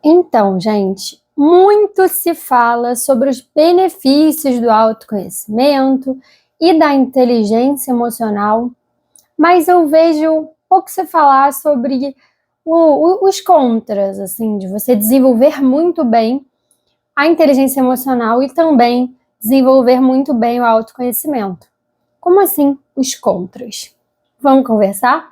Então, gente, muito se fala sobre os benefícios do autoconhecimento e da inteligência emocional, mas eu vejo pouco se falar sobre os contras, assim, de você desenvolver muito bem a inteligência emocional e também desenvolver muito bem o autoconhecimento. Como assim os contras? Vamos conversar?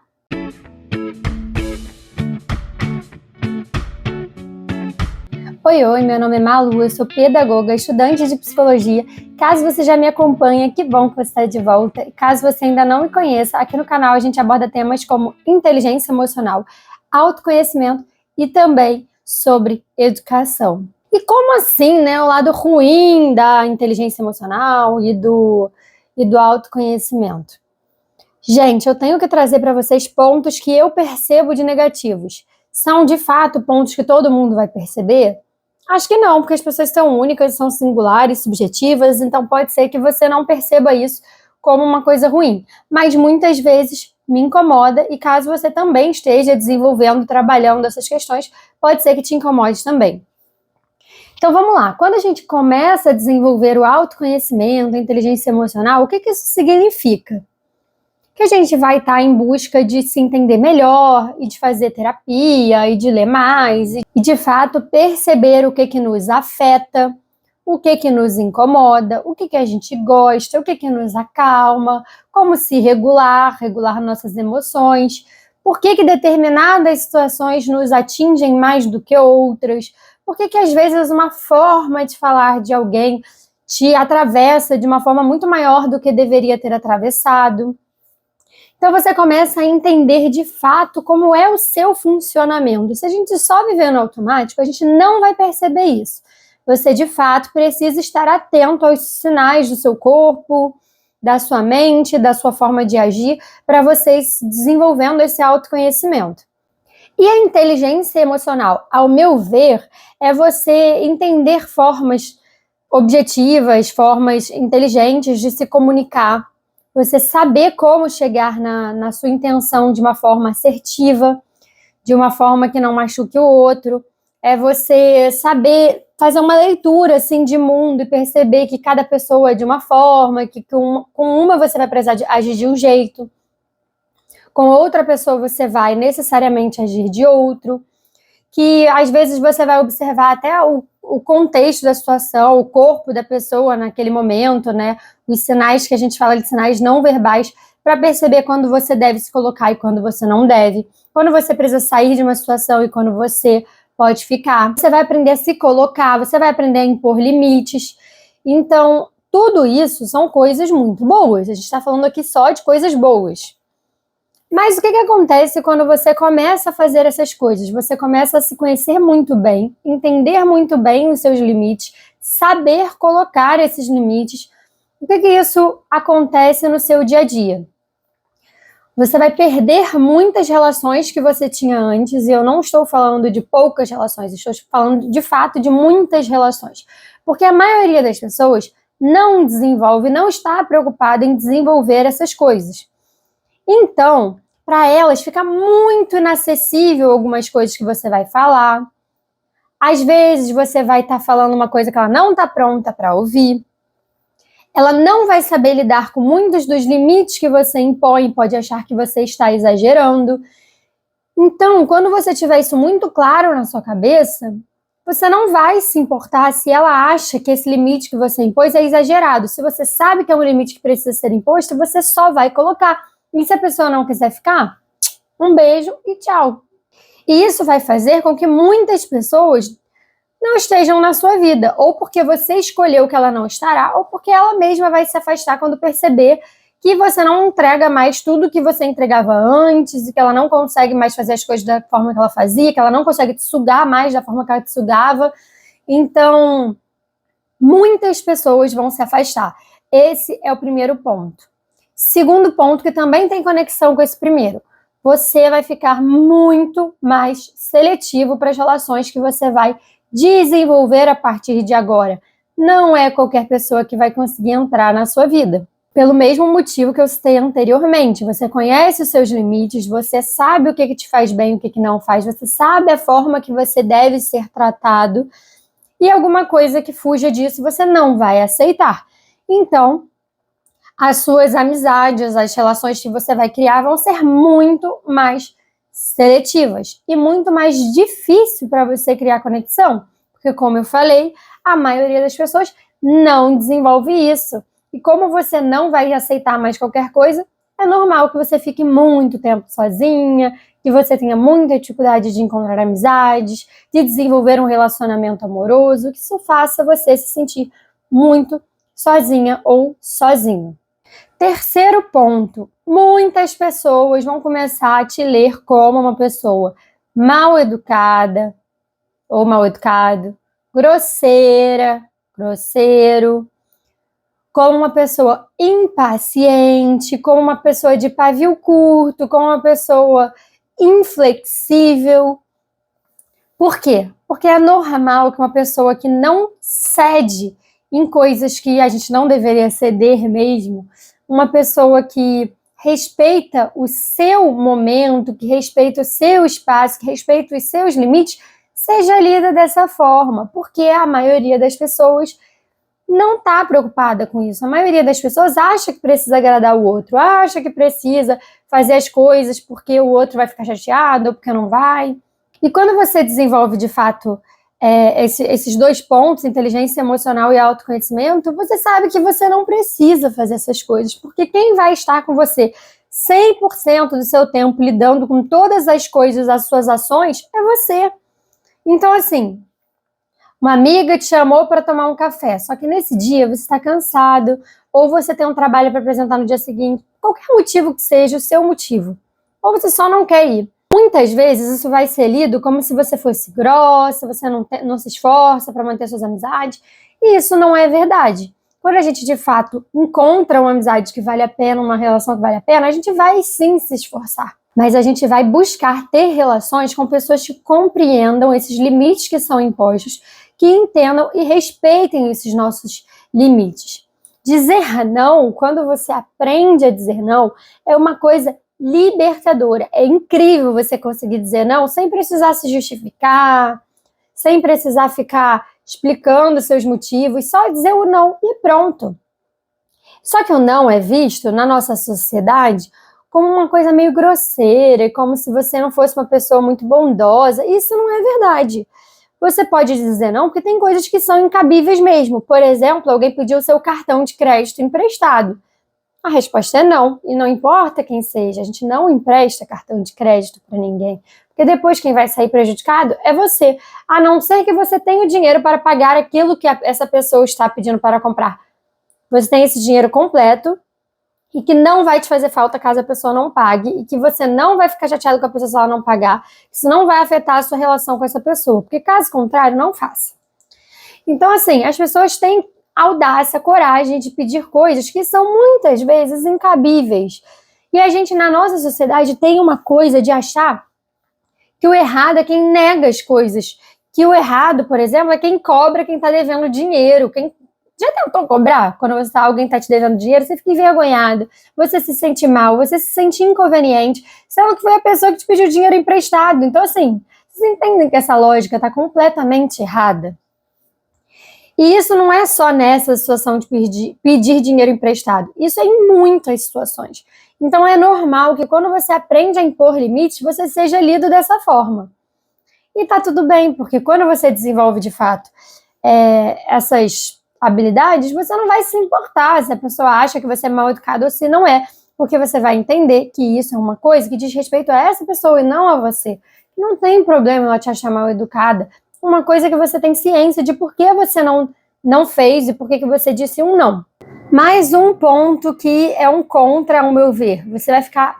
Oi, meu nome é Malu, eu sou pedagoga, estudante de psicologia. Caso você já me acompanhe, que bom que você está de volta. E caso você ainda não me conheça, aqui no canal a gente aborda temas como inteligência emocional, autoconhecimento e também sobre educação. E como assim, né, o lado ruim da inteligência emocional e do autoconhecimento? Gente, eu tenho que trazer para vocês pontos que eu percebo de negativos. São, de fato, pontos que todo mundo vai perceber? Acho que não, porque as pessoas são únicas, são singulares, subjetivas, então pode ser que você não perceba isso como uma coisa ruim. Mas muitas vezes me incomoda e caso você também esteja desenvolvendo, trabalhando essas questões, pode ser que te incomode também. Então vamos lá, quando a gente começa a desenvolver o autoconhecimento, a inteligência emocional, o que isso significa? Que a gente vai estar em busca de se entender melhor e de fazer terapia e de ler mais e de fato perceber o que nos afeta, o que nos incomoda, o que a gente gosta, o que nos acalma, como se regular nossas emoções, por que determinadas situações nos atingem mais do que outras, por que às vezes uma forma de falar de alguém te atravessa de uma forma muito maior do que deveria ter atravessado. Então você começa a entender de fato como é o seu funcionamento. Se a gente só viver no automático, a gente não vai perceber isso. Você de fato precisa estar atento aos sinais do seu corpo, da sua mente, da sua forma de agir, para vocês desenvolvendo esse autoconhecimento. E a inteligência emocional, ao meu ver, é você entender formas objetivas, formas inteligentes de se comunicar, você saber como chegar na sua intenção de uma forma assertiva, de uma forma que não machuque o outro, é você saber fazer uma leitura assim de mundo e perceber que cada pessoa é de uma forma, que com uma você vai precisar agir de um jeito, com outra pessoa você vai necessariamente agir de outro, que às vezes você vai observar até o contexto da situação, o corpo da pessoa naquele momento, né? Os sinais que a gente fala de sinais não verbais, para perceber quando você deve se colocar e quando você não deve, quando você precisa sair de uma situação e quando você pode ficar. Você vai aprender a se colocar, você vai aprender a impor limites. Então, tudo isso são coisas muito boas. A gente está falando aqui só de coisas boas. Mas o que acontece quando você começa a fazer essas coisas? Você começa a se conhecer muito bem, entender muito bem os seus limites, saber colocar esses limites. O que isso acontece no seu dia a dia? Você vai perder muitas relações que você tinha antes, e eu não estou falando de poucas relações, estou falando de fato de muitas relações. Porque a maioria das pessoas não desenvolve, não está preocupada em desenvolver essas coisas. Então, para elas fica muito inacessível algumas coisas que você vai falar. Às vezes você vai estar falando uma coisa que ela não está pronta para ouvir. Ela não vai saber lidar com muitos dos limites que você impõe, pode achar que você está exagerando. Então, quando você tiver isso muito claro na sua cabeça, você não vai se importar se ela acha que esse limite que você impôs é exagerado. Se você sabe que é um limite que precisa ser imposto, você só vai colocar. E se a pessoa não quiser ficar, um beijo e tchau. E isso vai fazer com que muitas pessoas não estejam na sua vida, ou porque você escolheu que ela não estará, ou porque ela mesma vai se afastar quando perceber que você não entrega mais tudo que você entregava antes, e que ela não consegue mais fazer as coisas da forma que ela fazia, que ela não consegue te sugar mais da forma que ela te sugava. Então, muitas pessoas vão se afastar. Esse é o primeiro ponto. Segundo ponto, que também tem conexão com esse primeiro, você vai ficar muito mais seletivo para as relações que você vai desenvolver a partir de agora. Não é qualquer pessoa que vai conseguir entrar na sua vida. pelo mesmo motivo que eu citei anteriormente. Você conhece os seus limites, você sabe o que te faz bem e o que não faz, você sabe a forma que você deve ser tratado, e alguma coisa que fuja disso você não vai aceitar. Então, as suas amizades, as relações que você vai criar vão ser muito mais seletivas e muito mais difícil para você criar conexão, porque, como eu falei, a maioria das pessoas não desenvolve isso. E como você não vai aceitar mais qualquer coisa, é normal que você fique muito tempo sozinha, que você tenha muita dificuldade de encontrar amizades, de desenvolver um relacionamento amoroso, que isso faça você se sentir muito sozinha ou sozinho. Terceiro ponto, muitas pessoas vão começar a te ler como uma pessoa mal educada ou mal educado, grosseira, grosseiro, como uma pessoa impaciente, como uma pessoa de pavio curto, como uma pessoa inflexível. Por quê? Porque é normal que uma pessoa que não cede em coisas que a gente não deveria ceder mesmo, uma pessoa que respeita o seu momento, que respeita o seu espaço, que respeita os seus limites, seja lida dessa forma, porque a maioria das pessoas não está preocupada com isso. A maioria das pessoas acha que precisa agradar o outro, acha que precisa fazer as coisas porque o outro vai ficar chateado ou porque não vai. E quando você desenvolve, de fato, esses dois pontos, inteligência emocional e autoconhecimento, você sabe que você não precisa fazer essas coisas, porque quem vai estar com você 100% do seu tempo lidando com todas as coisas, as suas ações, é você. Então, assim, uma amiga te chamou para tomar um café, só que nesse dia você está cansado, ou você tem um trabalho para apresentar no dia seguinte, qualquer motivo que seja o seu motivo, ou você só não quer ir. Muitas vezes isso vai ser lido como se você fosse grossa, você não se esforça para manter suas amizades, e isso não é verdade. Quando a gente de fato encontra uma amizade que vale a pena, uma relação que vale a pena, a gente vai sim se esforçar. Mas a gente vai buscar ter relações com pessoas que compreendam esses limites que são impostos, que entendam e respeitem esses nossos limites. Dizer não, quando você aprende a dizer não, é uma coisa libertadora. É incrível você conseguir dizer não sem precisar se justificar, sem precisar ficar explicando seus motivos, só dizer o não e pronto. Só que o não é visto na nossa sociedade como uma coisa meio grosseira, como se você não fosse uma pessoa muito bondosa. Isso não é verdade. Você pode dizer não porque tem coisas que são incabíveis mesmo. Por exemplo, alguém pediu o seu cartão de crédito emprestado. A resposta é não, e não importa quem seja, a gente não empresta cartão de crédito para ninguém, porque depois quem vai sair prejudicado é você, a não ser que você tenha o dinheiro para pagar aquilo que essa pessoa está pedindo para comprar. Você tem esse dinheiro completo e que não vai te fazer falta caso a pessoa não pague, e que você não vai ficar chateado com a pessoa se ela não pagar, isso não vai afetar a sua relação com essa pessoa, porque caso contrário, não faça. Então, assim, as pessoas têm audácia, coragem de pedir coisas que são muitas vezes incabíveis. E a gente, na nossa sociedade, tem uma coisa de achar que o errado é quem nega as coisas. Que o errado, por exemplo, é quem cobra quem está devendo dinheiro. Quem já tentou cobrar? Quando alguém está te devendo dinheiro, você fica envergonhado, você se sente mal, você se sente inconveniente, sendo que foi a pessoa que te pediu dinheiro emprestado. Então, assim, vocês entendem que essa lógica está completamente errada? E isso não é só nessa situação de pedir dinheiro emprestado. Isso é em muitas situações. Então é normal que quando você aprende a impor limites, você seja lido dessa forma. E tá tudo bem, porque quando você desenvolve de fato essas habilidades, você não vai se importar se a pessoa acha que você é mal educado ou se não é, porque você vai entender que isso é uma coisa que diz respeito a essa pessoa e não a você. Não tem problema ela te achar mal educada. Uma coisa que você tem ciência de por que você não fez e por que você disse um não. Mais um ponto que é um contra, ao meu ver. Você vai ficar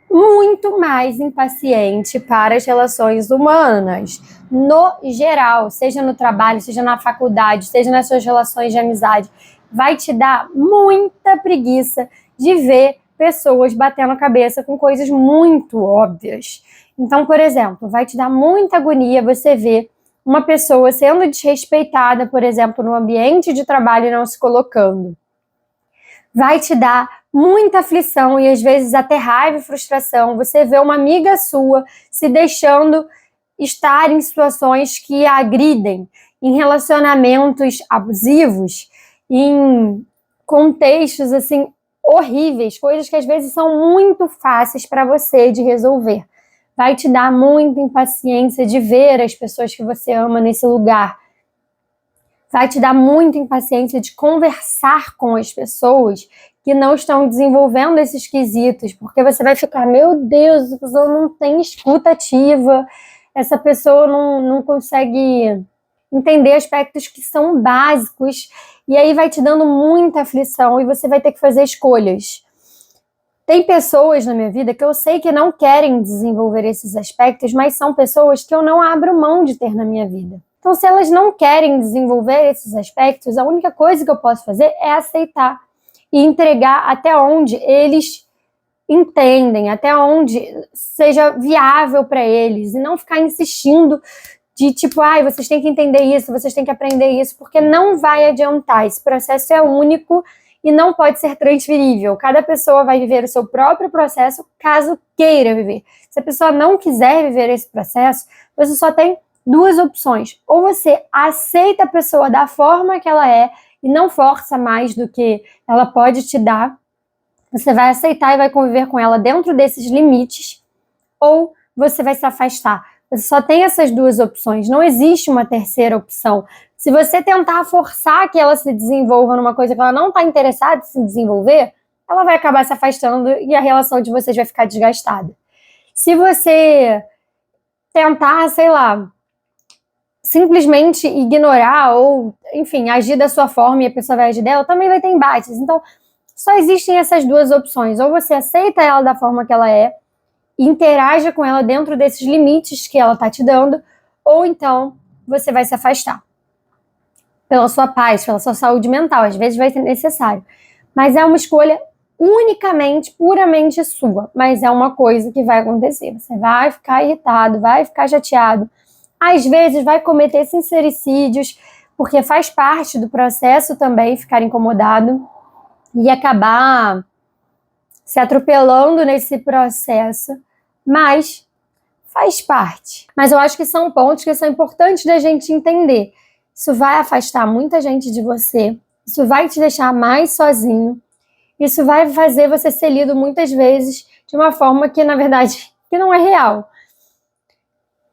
muito mais impaciente para as relações humanas, no geral, seja no trabalho, seja na faculdade, seja nas suas relações de amizade. Vai te dar muita preguiça de ver pessoas batendo a cabeça com coisas muito óbvias. Então, por exemplo, vai te dar muita agonia você ver uma pessoa sendo desrespeitada, por exemplo, no ambiente de trabalho e não se colocando. vai te dar muita aflição e às vezes até raiva e frustração. Você vê uma amiga sua se deixando estar em situações que a agridem, em relacionamentos abusivos, em contextos assim horríveis, coisas que às vezes são muito fáceis para você de resolver. Vai te dar muita impaciência de ver as pessoas que você ama nesse lugar. Vai te dar muita impaciência de conversar com as pessoas que não estão desenvolvendo esses quesitos, porque você vai ficar, meu Deus, essa pessoa não tem escuta ativa, essa pessoa não consegue entender aspectos que são básicos, e aí vai te dando muita aflição e você vai ter que fazer escolhas. Tem pessoas na minha vida que eu sei que não querem desenvolver esses aspectos, mas são pessoas que eu não abro mão de ter na minha vida. Então, se elas não querem desenvolver esses aspectos, a única coisa que eu posso fazer é aceitar e entregar até onde eles entendem, até onde seja viável para eles, e não ficar insistindo de tipo, vocês têm que entender isso, vocês têm que aprender isso, porque não vai adiantar. Esse processo é único e não pode ser transferível. Cada pessoa vai viver o seu próprio processo, caso queira viver. Se a pessoa não quiser viver esse processo, você só tem duas opções. Ou você aceita a pessoa da forma que ela é e não força mais do que ela pode te dar. Você vai aceitar e vai conviver com ela dentro desses limites, ou você vai se afastar. Você só tem essas duas opções, não existe uma terceira opção. Se você tentar forçar que ela se desenvolva numa coisa que ela não está interessada em se desenvolver, ela vai acabar se afastando e a relação de vocês vai ficar desgastada. Se você tentar, sei lá, simplesmente ignorar ou, enfim, agir da sua forma e a pessoa vai agir dela, também vai ter embates. Então, só existem essas duas opções. Ou você aceita ela da forma que ela é, interaja com ela dentro desses limites que ela está te dando, ou então você vai se afastar. Pela sua paz, pela sua saúde mental, às vezes vai ser necessário. Mas é uma escolha unicamente, puramente sua. Mas é uma coisa que vai acontecer. Você vai ficar irritado, vai ficar chateado. Às vezes vai cometer sincericídios, porque faz parte do processo também ficar incomodado e acabar se atropelando nesse processo. Mas faz parte. Mas eu acho que são pontos que são importantes da gente entender. Isso vai afastar muita gente de você, isso vai te deixar mais sozinho, isso vai fazer você ser lido muitas vezes de uma forma que, na verdade, que não é real.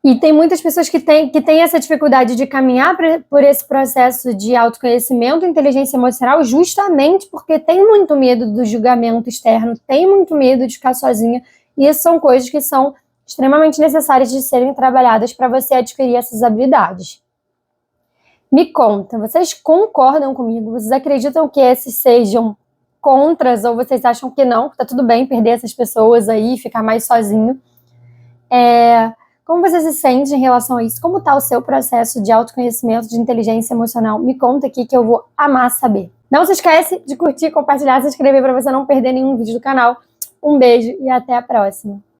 E tem muitas pessoas que têm essa dificuldade de caminhar por esse processo de autoconhecimento e inteligência emocional justamente porque tem muito medo do julgamento externo, tem muito medo de ficar sozinha. E isso são coisas que são extremamente necessárias de serem trabalhadas para você adquirir essas habilidades. Me conta, vocês concordam comigo? Vocês acreditam que esses sejam contras ou vocês acham que não? Que tá tudo bem perder essas pessoas aí e ficar mais sozinho? Como você se sente em relação a isso? Como está o seu processo de autoconhecimento, de inteligência emocional? Me conta aqui que eu vou amar saber. Não se esquece de curtir, compartilhar, se inscrever para você não perder nenhum vídeo do canal. Um beijo e até a próxima.